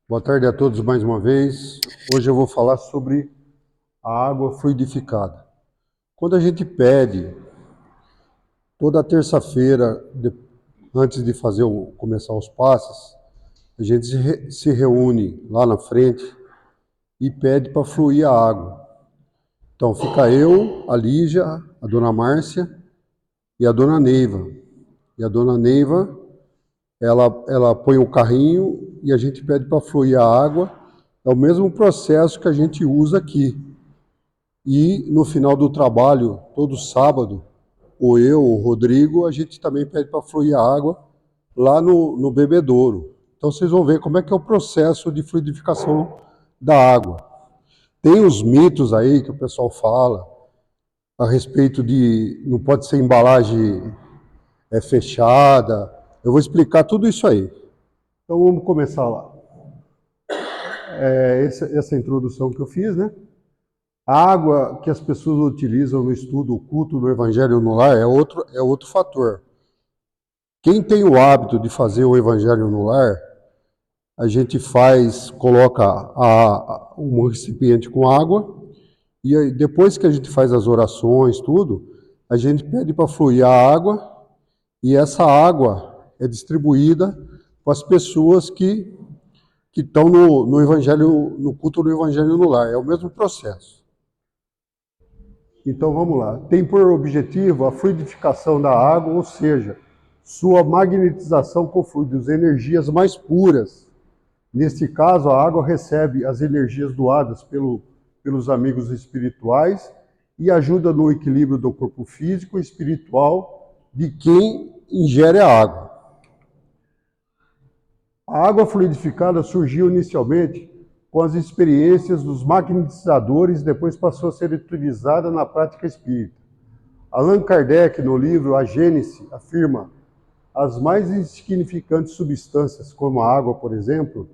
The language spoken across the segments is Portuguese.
Boa tarde a todos mais uma vez. Hoje eu vou falar sobre a água fluidificada. Quando a gente pede, toda terça-feira, antes de começar os passes, a gente se reúne lá na frente e pede para fluir a água. Então fica eu, a Lígia, a dona Márcia e a dona Neiva. E a dona Neiva, ela põe o carrinho e a gente pede para fluir a água. É o mesmo processo que a gente usa aqui. E no final do trabalho, todo sábado, ou eu, ou o Rodrigo, a gente também pede para fluir a água lá no bebedouro. Então vocês vão ver como é que é o processo de fluidificação da água. Tem os mitos aí que o pessoal fala a respeito de não pode ser embalagem fechada. Eu vou explicar tudo isso aí. Então vamos começar lá. Essa introdução que eu fiz, né? A água que as pessoas utilizam no estudo oculto do Evangelho no Lar é outro fator. Quem tem o hábito de fazer o Evangelho no Lar, a gente coloca um recipiente com água, e aí, depois que a gente faz as orações, tudo, a gente pede para fluir a água, e essa água é distribuída para as pessoas que estão no Evangelho, no culto do Evangelho no Lar. É o mesmo processo. Então vamos lá. Tem por objetivo a fluidificação da água, ou seja, sua magnetização com fluidos, energias mais puras. Neste caso, a água recebe as energias doadas pelos amigos espirituais e ajuda no equilíbrio do corpo físico e espiritual de quem ingere a água. A água fluidificada surgiu inicialmente com as experiências dos magnetizadores, depois passou a ser utilizada na prática espírita. Allan Kardec, no livro A Gênese, afirma: as mais insignificantes substâncias, como a água, por exemplo,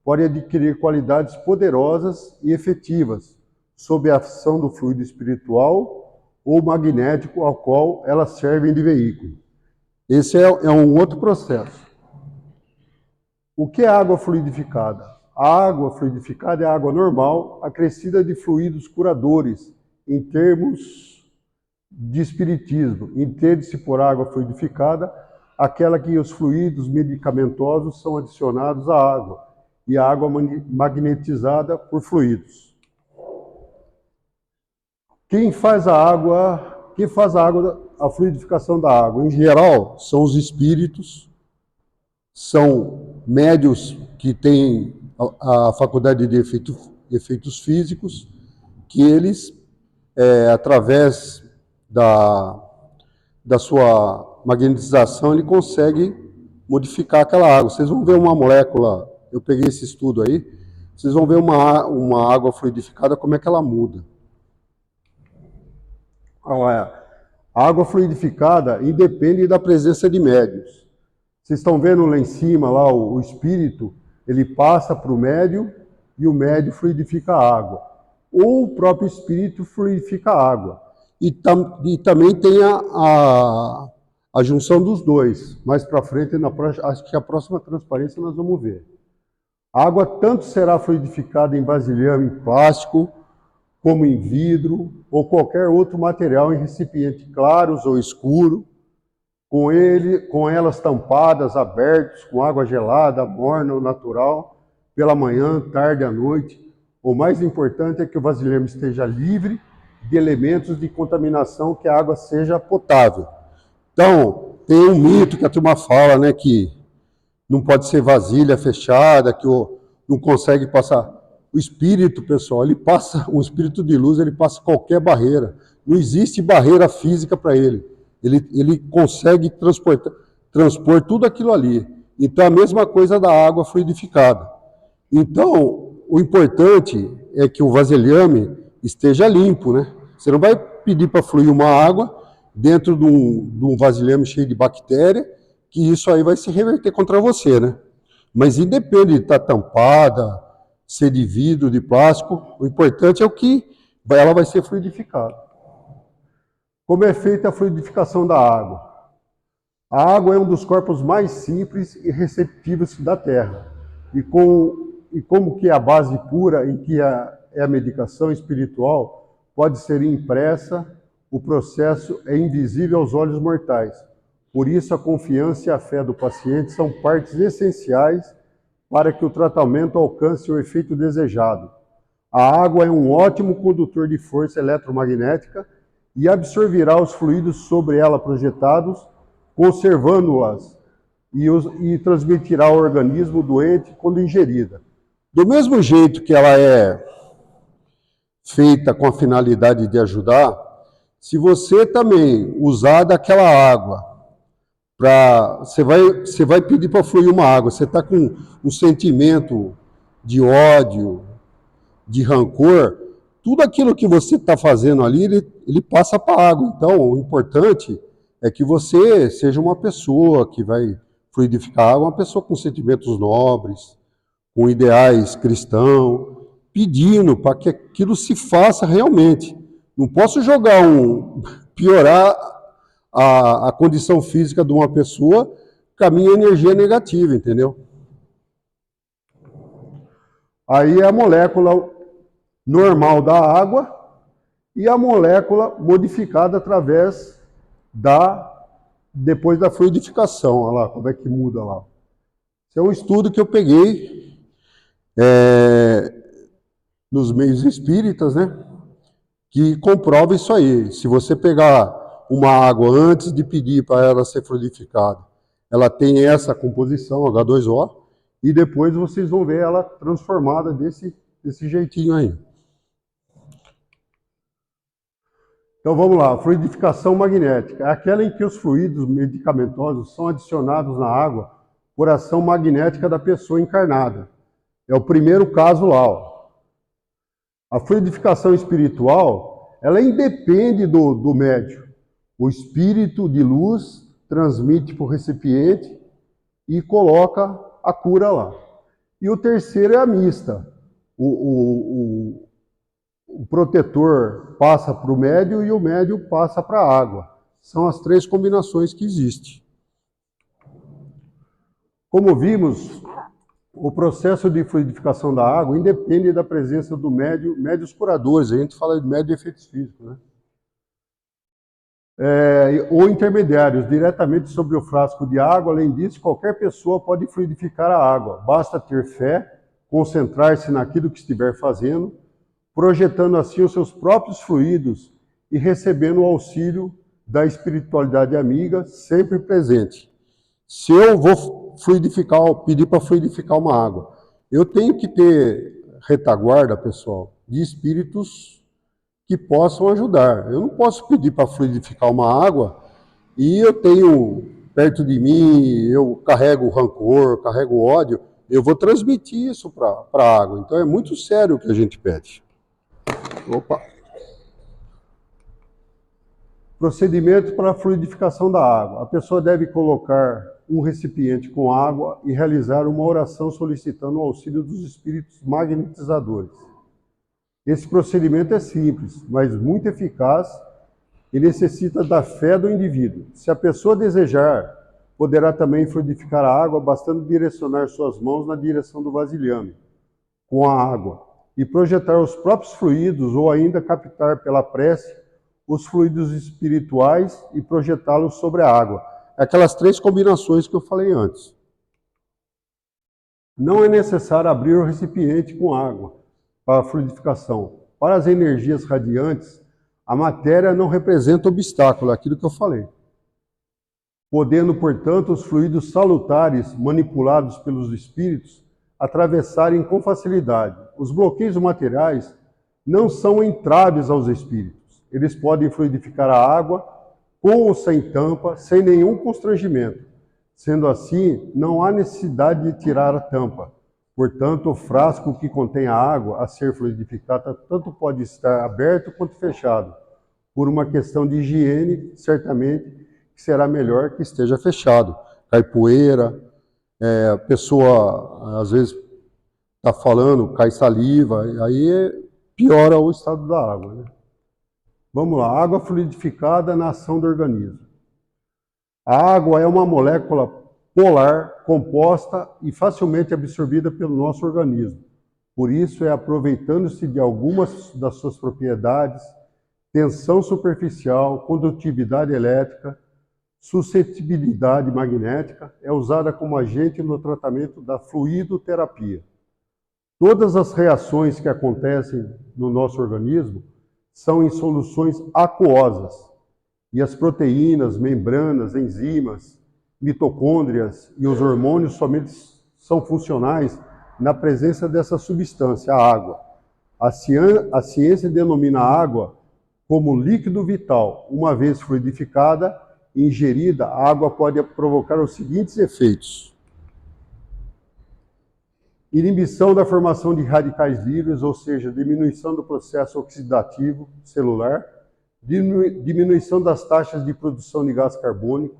podem adquirir qualidades poderosas e efetivas sob a ação do fluido espiritual ou magnético ao qual elas servem de veículo. Esse é um outro processo. O que é água fluidificada? A água fluidificada é a água normal, acrescida de fluidos curadores, em termos de espiritismo. Entende-se por água fluidificada aquela que os fluidos medicamentosos são adicionados à água, e a água magnetizada por fluidos. Quem faz a fluidificação da água? Em geral, são os espíritos, são médios que têm a faculdade de efeitos físicos, que eles, através da sua magnetização, ele consegue modificar aquela água. Vocês vão ver uma molécula, eu peguei esse estudo aí, vocês vão ver uma água fluidificada, como é que ela muda. A água fluidificada independe da presença de médios. Vocês estão vendo lá em cima, lá o espírito, ele passa para o médium e o médium fluidifica a água. Ou o próprio espírito fluidifica a água. E também tem a junção dos dois. Mais para frente, acho que a próxima transparência nós vamos ver. A água tanto será fluidificada em vasilhame plástico, como em vidro, ou qualquer outro material em recipiente claros ou escuro, com elas tampadas, abertas, com água gelada, morna ou natural, pela manhã, tarde à noite. O mais importante é que o vasilhame esteja livre de elementos de contaminação, que a água seja potável. Então, tem um mito que a turma fala, né, que não pode ser vasilha fechada, que não consegue passar. O espírito, pessoal, um espírito de luz, ele passa qualquer barreira. Não existe barreira física para ele. Ele consegue transpor tudo aquilo ali. Então, a mesma coisa da água fluidificada. Então, o importante é que o vasilhame esteja limpo, né? Você não vai pedir para fluir uma água dentro de um vasilhame cheio de bactéria, que isso aí vai se reverter contra você, né? Mas independe de estar tampada, ser de vidro, de plástico, o importante é ela vai ser fluidificada. Como é feita a fluidificação da água? A água é um dos corpos mais simples e receptivos da Terra, e e como que a base pura em que é a medicação espiritual pode ser impressa, o processo é invisível aos olhos mortais. Por isso, a confiança e a fé do paciente são partes essenciais para que o tratamento alcance o efeito desejado. A água é um ótimo condutor de força eletromagnética e absorverá os fluidos sobre ela projetados, conservando-as e transmitirá ao organismo doente quando ingerida. Do mesmo jeito que ela é feita com a finalidade de ajudar, se você também usar daquela água, você vai pedir para fluir uma água, você está com um sentimento de ódio, de rancor, tudo aquilo que você está fazendo ali, ele passa para a água. Então, o importante é que você seja uma pessoa que vai fluidificar a água, uma pessoa com sentimentos nobres, com ideais cristãos, pedindo para que aquilo se faça realmente. Não posso piorar a condição física de uma pessoa com a minha energia negativa, entendeu? Aí a molécula normal da água e a molécula modificada através depois da fluidificação. Olha lá como é que muda lá. Esse é um estudo que eu peguei nos meios espíritas, né? Que comprova isso aí. Se você pegar uma água antes de pedir para ela ser fluidificada, ela tem essa composição, H2O, e depois vocês vão ver ela transformada desse jeitinho aí. Então vamos lá, fluidificação magnética. É aquela em que os fluidos medicamentosos são adicionados na água por ação magnética da pessoa encarnada. É o primeiro caso lá. Ó. A fluidificação espiritual, ela independe do médium. O espírito de luz transmite para o recipiente e coloca a cura lá. E o terceiro é a mista. O protetor passa para o médium e o médium passa para a água. São as três combinações que existem. Como vimos, o processo de fluidificação da água independe da presença do médios curadores. A gente fala de médio de efeitos físicos, né? Ou intermediários, diretamente sobre o frasco de água. Além disso, qualquer pessoa pode fluidificar a água. Basta ter fé, concentrar-se naquilo que estiver fazendo, projetando assim os seus próprios fluidos e recebendo o auxílio da espiritualidade amiga sempre presente. Se eu vou pedir para fluidificar uma água, eu tenho que ter retaguarda, pessoal, de espíritos que possam ajudar. Eu não posso pedir para fluidificar uma água e eu tenho perto de mim, eu carrego rancor, carrego ódio, eu vou transmitir isso para a água. Então é muito sério o que a gente pede. Opa! Procedimento para a fluidificação da água. A pessoa deve colocar um recipiente com água e realizar uma oração solicitando o auxílio dos espíritos magnetizadores. Esse procedimento é simples, mas muito eficaz e necessita da fé do indivíduo. Se a pessoa desejar, poderá também fluidificar a água, bastando direcionar suas mãos na direção do vasilhame com a água e projetar os próprios fluidos ou ainda captar pela prece os fluidos espirituais e projetá-los sobre a água. Aquelas três combinações que eu falei antes. Não é necessário abrir o recipiente com água para a fluidificação. Para as energias radiantes, a matéria não representa obstáculo, é aquilo que eu falei. Podendo, portanto, os fluidos salutares manipulados pelos espíritos atravessarem com facilidade. Os bloqueios materiais não são entraves aos espíritos. Eles podem fluidificar a água com ou sem tampa, sem nenhum constrangimento. Sendo assim, não há necessidade de tirar a tampa. Portanto, o frasco que contém a água a ser fluidificada tanto pode estar aberto quanto fechado. Por uma questão de higiene, certamente que será melhor que esteja fechado. Cai poeira, a pessoa às vezes está falando, cai saliva, aí piora o estado da água, né? Vamos lá, água fluidificada na ação do organismo. A água é uma molécula polar, composta e facilmente absorvida pelo nosso organismo. Por isso, aproveitando-se de algumas das suas propriedades, tensão superficial, condutividade elétrica, suscetibilidade magnética, é usada como agente no tratamento da fluidoterapia. Todas as reações que acontecem no nosso organismo são em soluções aquosas, e as proteínas, membranas, enzimas, mitocôndrias e os hormônios somente são funcionais na presença dessa substância, a água. A ciência denomina a água como líquido vital. Uma vez fluidificada e ingerida, a água pode provocar os seguintes efeitos: inibição da formação de radicais livres, ou seja, diminuição do processo oxidativo celular, diminuição das taxas de produção de gás carbônico,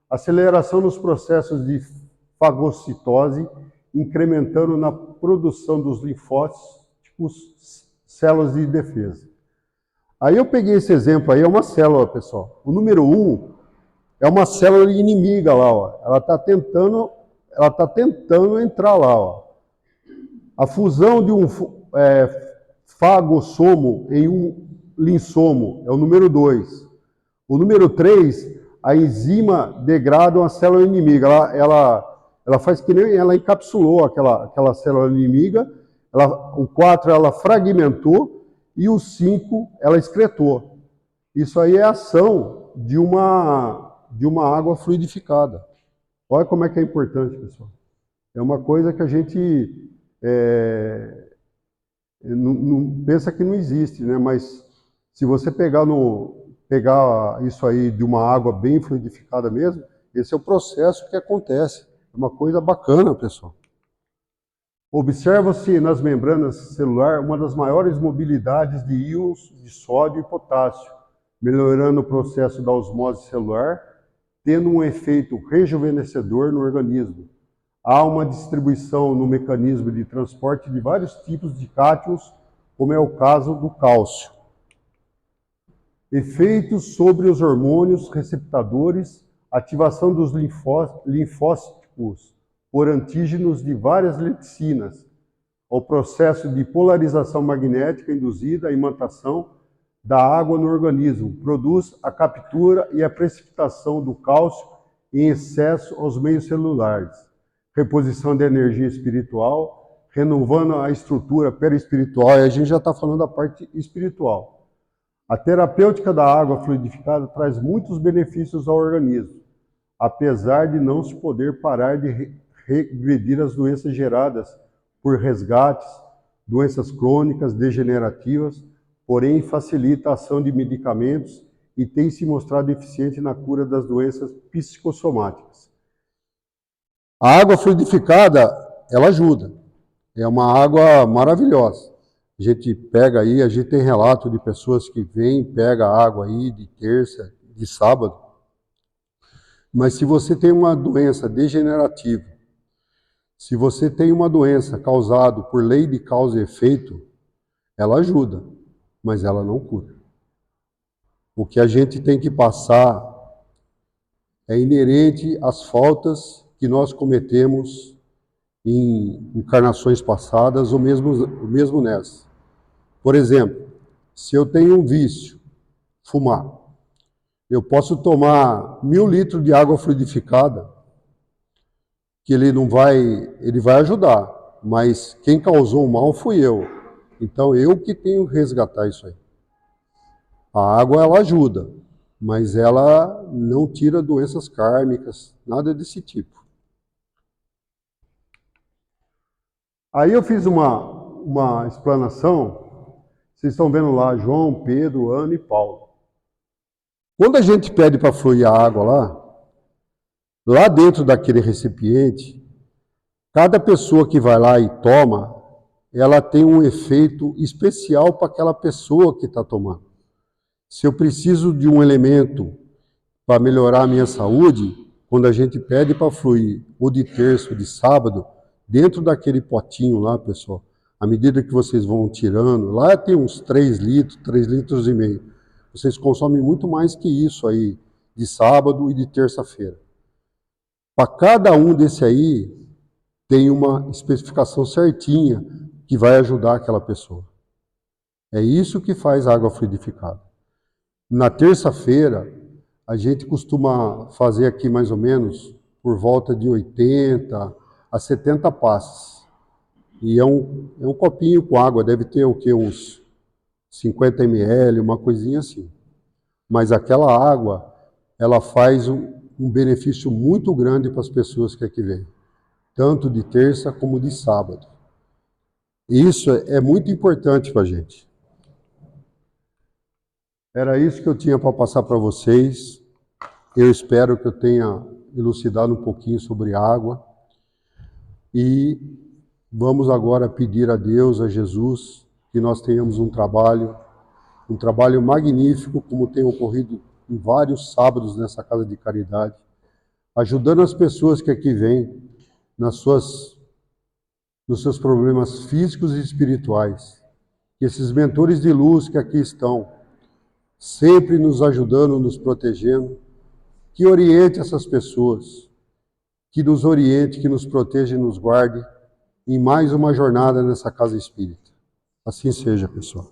aceleração nos processos de fagocitose, incrementando na produção dos linfócitos, células de defesa. Aí eu peguei esse exemplo aí, é uma célula, pessoal. O número 1 é uma célula inimiga lá, ó. Ela está tentando entrar lá, ó. A fusão de um fagossomo em um linsomo é o número 2. O número 3, a enzima degrada uma célula inimiga. Ela faz que nem ela encapsulou aquela célula inimiga. O 4 ela fragmentou e o 5 ela excretou. Isso aí é a ação de uma água fluidificada. Olha como é que é importante, pessoal. É uma coisa que a gente não pensa que não existe, né? Mas se você pegar isso aí de uma água bem fluidificada mesmo, esse é o processo que acontece. É uma coisa bacana, pessoal. Observa-se nas membranas celulares uma das maiores mobilidades de íons de sódio e potássio, melhorando o processo da osmose celular, tendo um efeito rejuvenescedor no organismo. Há uma distribuição no mecanismo de transporte de vários tipos de cátions, como é o caso do cálcio. Efeitos sobre os hormônios receptadores, ativação dos linfócitos por antígenos de várias lepticinas, o processo de polarização magnética induzida, a imantação da água no organismo, produz a captura e a precipitação do cálcio em excesso aos meios celulares, reposição de energia espiritual, renovando a estrutura perispiritual, e a gente já está falando da parte espiritual. A terapêutica da água fluidificada traz muitos benefícios ao organismo, apesar de não se poder parar de regredir as doenças geradas por resgates, doenças crônicas, degenerativas, porém facilita a ação de medicamentos e tem se mostrado eficiente na cura das doenças psicossomáticas. A água fluidificada, ela ajuda. É uma água maravilhosa. A gente pega aí, a gente tem relato de pessoas que vêm, pega água aí de terça, de sábado. Mas se você tem uma doença degenerativa, se você tem uma doença causada por lei de causa e efeito, ela ajuda, mas ela não cura. O que a gente tem que passar é inerente às faltas que nós cometemos em encarnações passadas ou mesmo nessa. Por exemplo, se eu tenho um vício, fumar, eu posso tomar 1000 litros de água fluidificada, que ele vai ajudar, mas quem causou o mal fui eu. Então eu que tenho que resgatar isso aí. A água ela ajuda, mas ela não tira doenças kármicas, nada desse tipo. Aí eu fiz uma explanação, vocês estão vendo lá João, Pedro, Ana e Paulo. Quando a gente pede para fluir a água lá dentro daquele recipiente, cada pessoa que vai lá e toma, ela tem um efeito especial para aquela pessoa que está tomando. Se eu preciso de um elemento para melhorar a minha saúde, quando a gente pede para fluir, ou de terça ou de sábado, dentro daquele potinho lá, pessoal, à medida que vocês vão tirando, lá tem uns 3 litros, 3 litros e meio. Vocês consomem muito mais que isso aí, de sábado e de terça-feira. Para cada um desse aí, tem uma especificação certinha que vai ajudar aquela pessoa. É isso que faz a água fluidificada. Na terça-feira, a gente costuma fazer aqui mais ou menos por volta de 80 a 70 passes. E é um copinho com água, deve ter o quê? Uns 50 ml, uma coisinha assim. Mas aquela água, ela faz um benefício muito grande para as pessoas que aqui vêm, tanto de terça como de sábado. Isso é muito importante para a gente. Era isso que eu tinha para passar para vocês. Eu espero que eu tenha elucidado um pouquinho sobre água. E vamos agora pedir a Deus, a Jesus, que nós tenhamos um trabalho magnífico, como tem ocorrido em vários sábados nessa casa de caridade, ajudando as pessoas que aqui vêm nos seus problemas físicos e espirituais. Que esses mentores de luz que aqui estão, sempre nos ajudando, nos protegendo, que oriente essas pessoas, que nos oriente, que nos proteja e nos guarde em mais uma jornada nessa casa espírita. Assim seja, pessoal.